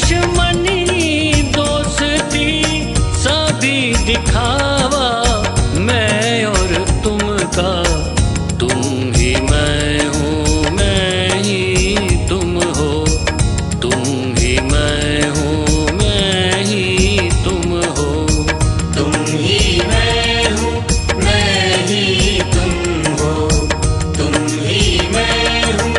दुश्मनी दोस्ती सभी दिखावा, मैं और तुम का तुम ही मैं हूँ, मैं ही तुम हो, तुम ही मैं हूँ, मैं ही तुम हो, तुम ही मैं हूँ, मैं ही तुम हो, तुम ही मैं हूँ।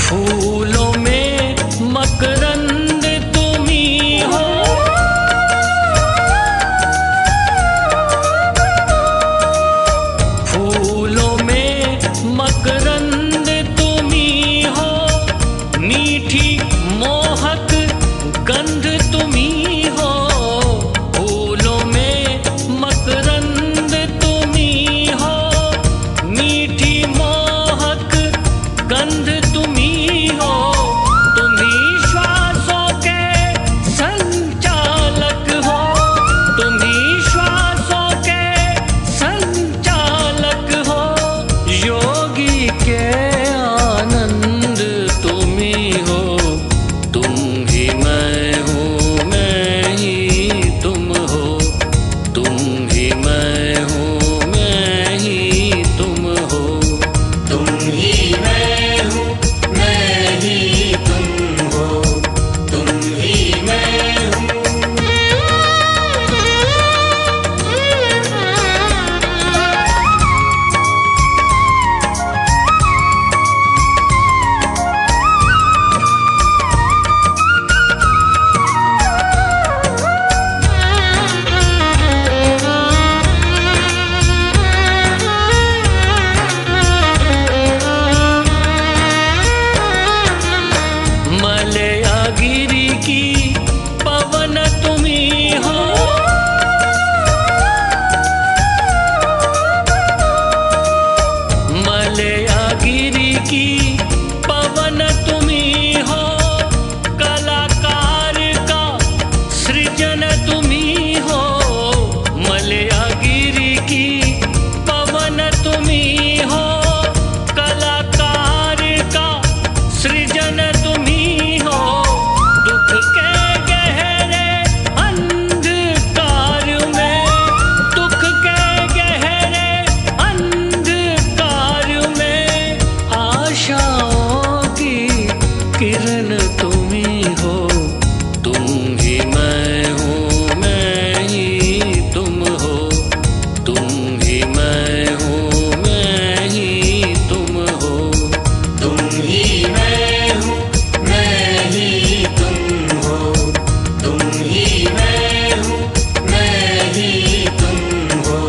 फूलों में मकरंद तुम ही हो, फूलों में मकरंद तुम ही हो, मीठी मोहक गंध तुम ही हो, फूलों में मकरंद तुम ही हो, मीठी मोहक गंध तुम ही हो, तुम ही श्वासों के संचालक हो, तुम ही श्वासों के संचालक हो, योगी के आनंद तुम ही हो, तुम ही मैं हूँ, मैं ही तुम हो, तुम ही मैं हूँ, मैं ही तुम हो, तुम ही मैं हूँ, मैं ही तुम हो, तुम ही मैं हूँ। मलयागिरी की पवन तुम ही हो, मलयागिरी की पवन तुम ही हो, कलाकार का सृजन तुम ही हो, मलयागिरी की पवन तुम ही हो, कलाकार का सृजन तुम ही हो, दुख के गहरे अंधकार में, दुख के गहरे अंधकार में, आशाओं की किरण तुम ही हो, तुम ही मैं हूँ, मैं ही तुम हो, तुम ही मैं हूँ, मैं ही तुम हो, तुम ही मैं हूँ, मैं ही तुम हो, तुम ही मैं हूँ, मैं ही तुम हो।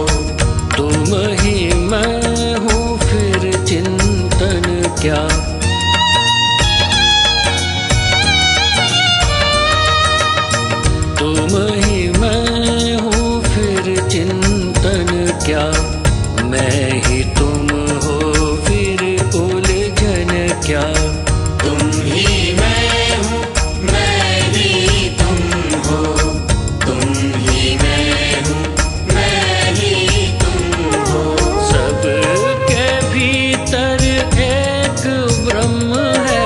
तुम ही मैं हूँ, फिर चिंतन क्या, तुम ही मैं हूँ, फिर चिंतन क्या, मैं ही तुम हो, फिर उलझन क्या, तुम ही मैं हूँ, मैं ही तुम हो, तुम ही मैं हूँ, मैं ही तुम हो। सबके भीतर एक ब्रह्म है,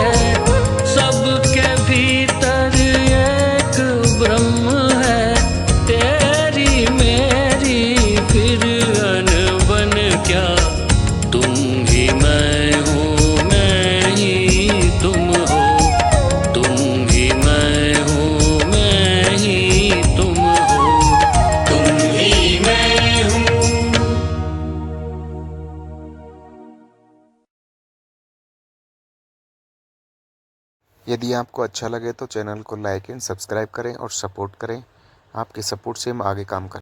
सबके भीतर एक ब्रह्म है, तेरी मेरी फिर अनबन क्या, तुम ही मैं हूँ, मैं ही तुम हो, तुम ही मैं हूँ, मैं ही तुम हो, तुम ही मैं हूँ। यदि आपको अच्छा लगे तो चैनल को लाइक एंड सब्सक्राइब करें और सपोर्ट करें। आपके सपोर्ट से हम आगे काम करें।